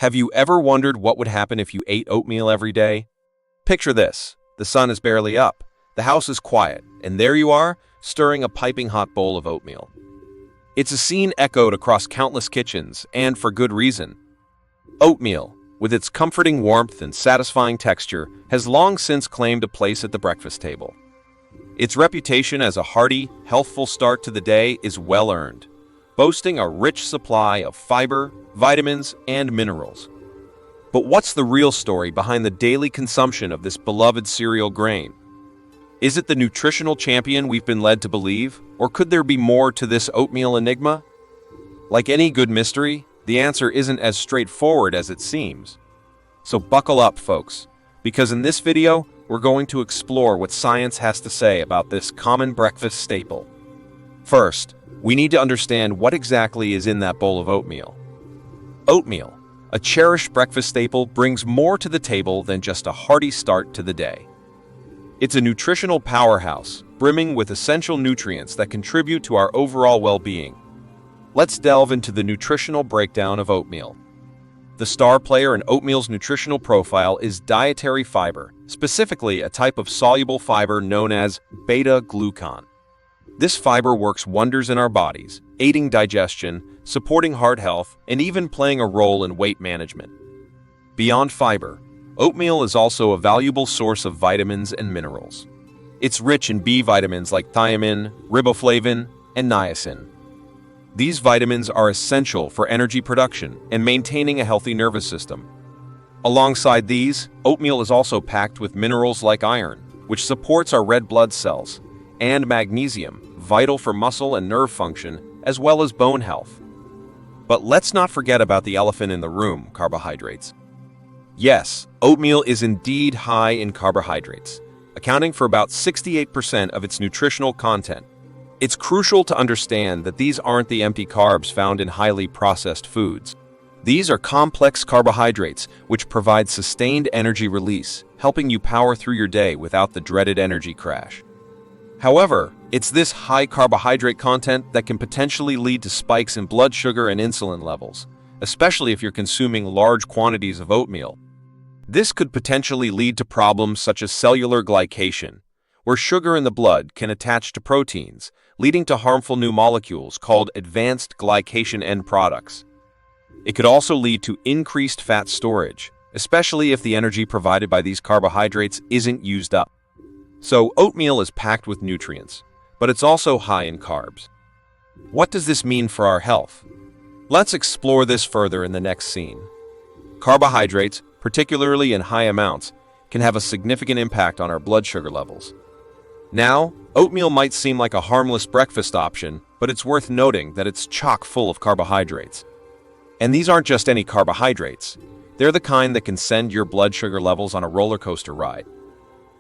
Have you ever wondered what would happen if you ate oatmeal every day? Picture this. The sun is barely up, the house is quiet, and there you are, stirring a piping hot bowl of oatmeal. It's a scene echoed across countless kitchens, and for good reason. Oatmeal, with its comforting warmth and satisfying texture, has long since claimed a place at the breakfast table. Its reputation as a hearty, healthful start to the day is well-earned, boasting a rich supply of fiber, vitamins, and minerals. But what's the real story behind the daily consumption of this beloved cereal grain? Is it the nutritional champion we've been led to believe, or could there be more to this oatmeal enigma? Like any good mystery, the answer isn't as straightforward as it seems. So buckle up, folks, because in this video, we're going to explore what science has to say about this common breakfast staple. First, we need to understand what exactly is in that bowl of oatmeal. Oatmeal, a cherished breakfast staple, brings more to the table than just a hearty start to the day. It's a nutritional powerhouse, brimming with essential nutrients that contribute to our overall well-being. Let's delve into the nutritional breakdown of oatmeal. The star player in oatmeal's nutritional profile is dietary fiber, specifically a type of soluble fiber known as beta-glucan. This fiber works wonders in our bodies, aiding digestion, supporting heart health, and even playing a role in weight management. Beyond fiber, oatmeal is also a valuable source of vitamins and minerals. It's rich in B vitamins like thiamine, riboflavin, and niacin. These vitamins are essential for energy production and maintaining a healthy nervous system. Alongside these, oatmeal is also packed with minerals like iron, which supports our red blood cells, and magnesium, vital for muscle and nerve function, as well as bone health. But let's not forget about the elephant in the room, carbohydrates. Yes, oatmeal is indeed high in carbohydrates, accounting for about 68% of its nutritional content. It's crucial to understand that these aren't the empty carbs found in highly processed foods. These are complex carbohydrates which provide sustained energy release, helping you power through your day without the dreaded energy crash. However, it's this high carbohydrate content that can potentially lead to spikes in blood sugar and insulin levels, especially if you're consuming large quantities of oatmeal. This could potentially lead to problems such as cellular glycation, where sugar in the blood can attach to proteins, leading to harmful new molecules called advanced glycation end products. It could also lead to increased fat storage, especially if the energy provided by these carbohydrates isn't used up. So oatmeal is packed with nutrients, but it's also high in carbs. What does this mean for our health? Let's explore this further in the next scene. Carbohydrates, particularly in high amounts, can have a significant impact on our blood sugar levels. Now, oatmeal might seem like a harmless breakfast option, but it's worth noting that it's chock full of carbohydrates. And these aren't just any carbohydrates. They're the kind that can send your blood sugar levels on a roller coaster ride.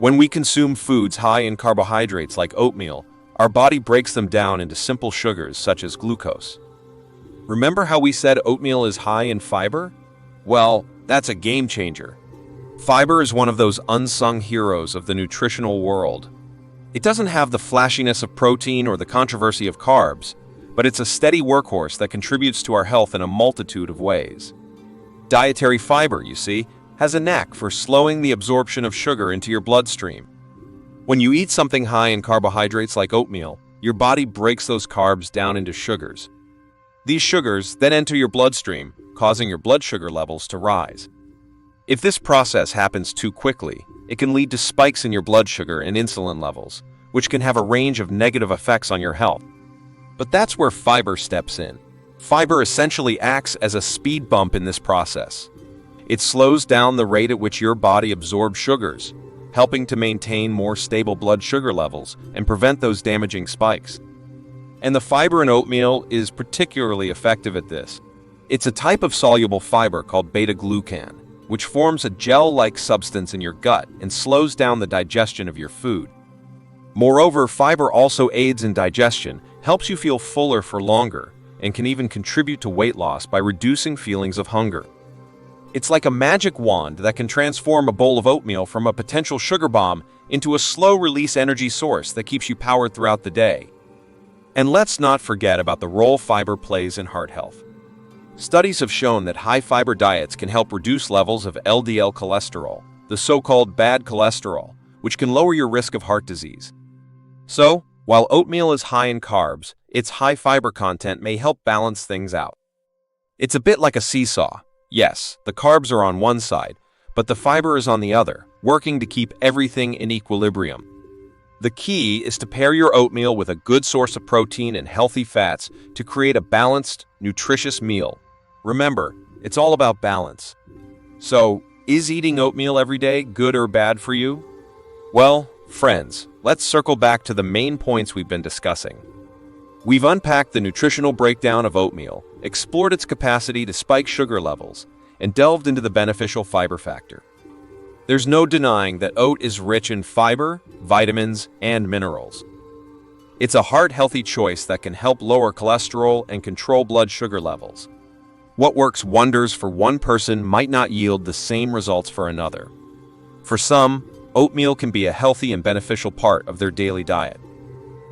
When we consume foods high in carbohydrates like oatmeal, our body breaks them down into simple sugars such as glucose. Remember how we said oatmeal is high in fiber? Well, that's a game changer. Fiber is one of those unsung heroes of the nutritional world. It doesn't have the flashiness of protein or the controversy of carbs, but it's a steady workhorse that contributes to our health in a multitude of ways. Dietary fiber, you see, has a knack for slowing the absorption of sugar into your bloodstream. When you eat something high in carbohydrates like oatmeal, your body breaks those carbs down into sugars. These sugars then enter your bloodstream, causing your blood sugar levels to rise. If this process happens too quickly, it can lead to spikes in your blood sugar and insulin levels, which can have a range of negative effects on your health. But that's where fiber steps in. Fiber essentially acts as a speed bump in this process. It slows down the rate at which your body absorbs sugars, helping to maintain more stable blood sugar levels and prevent those damaging spikes. And the fiber in oatmeal is particularly effective at this. It's a type of soluble fiber called beta-glucan, which forms a gel-like substance in your gut and slows down the digestion of your food. Moreover, fiber also aids in digestion, helps you feel fuller for longer, and can even contribute to weight loss by reducing feelings of hunger. It's like a magic wand that can transform a bowl of oatmeal from a potential sugar bomb into a slow-release energy source that keeps you powered throughout the day. And let's not forget about the role fiber plays in heart health. Studies have shown that high-fiber diets can help reduce levels of LDL cholesterol, the so-called bad cholesterol, which can lower your risk of heart disease. So, while oatmeal is high in carbs, its high fiber content may help balance things out. It's a bit like a seesaw. Yes, the carbs are on one side, but the fiber is on the other, working to keep everything in equilibrium. The key is to pair your oatmeal with a good source of protein and healthy fats to create a balanced, nutritious meal. Remember, it's all about balance. So, is eating oatmeal every day good or bad for you? Well, friends, let's circle back to the main points we've been discussing. We've unpacked the nutritional breakdown of oatmeal, explored its capacity to spike sugar levels, and delved into the beneficial fiber factor. There's no denying that oat is rich in fiber, vitamins, and minerals. It's a heart-healthy choice that can help lower cholesterol and control blood sugar levels. What works wonders for one person might not yield the same results for another. For some, oatmeal can be a healthy and beneficial part of their daily diet.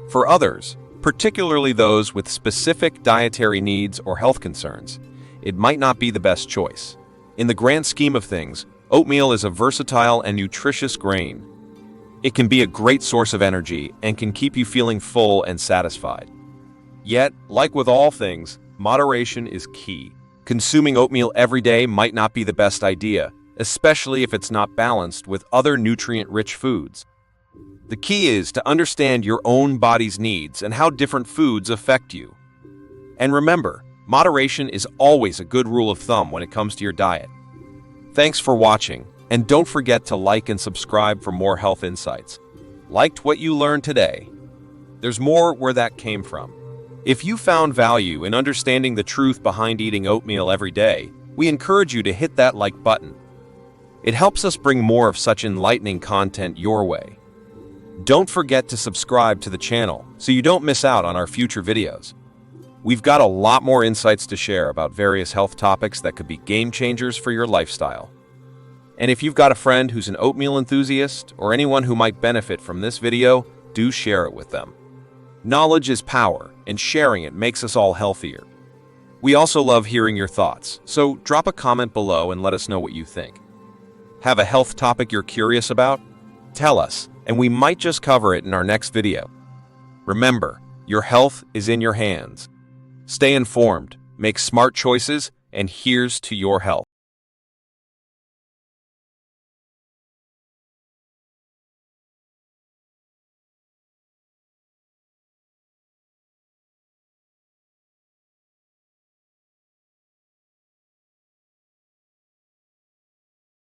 For others, particularly those with specific dietary needs or health concerns, it might not be the best choice. In the grand scheme of things, oatmeal is a versatile and nutritious grain. It can be a great source of energy and can keep you feeling full and satisfied. Yet, like with all things, moderation is key. Consuming oatmeal every day might not be the best idea, especially if it's not balanced with other nutrient-rich foods. The key is to understand your own body's needs and how different foods affect you. And remember, moderation is always a good rule of thumb when it comes to your diet. Thanks for watching, and don't forget to like and subscribe for more health insights. Liked what you learned today? There's more where that came from. If you found value in understanding the truth behind eating oatmeal every day, we encourage you to hit that like button. It helps us bring more of such enlightening content your way. Don't forget to subscribe to the channel so you don't miss out on our future videos. We've got a lot more insights to share about various health topics that could be game changers for your lifestyle. And if you've got a friend who's an oatmeal enthusiast or anyone who might benefit from this video, do share it with them. Knowledge is power, and sharing it makes us all healthier. We also love hearing your thoughts, so drop a comment below and let us know what you think. Have a health topic you're curious about? Tell us, and we might just cover it in our next video. Remember, your health is in your hands. Stay informed, make smart choices, and here's to your health.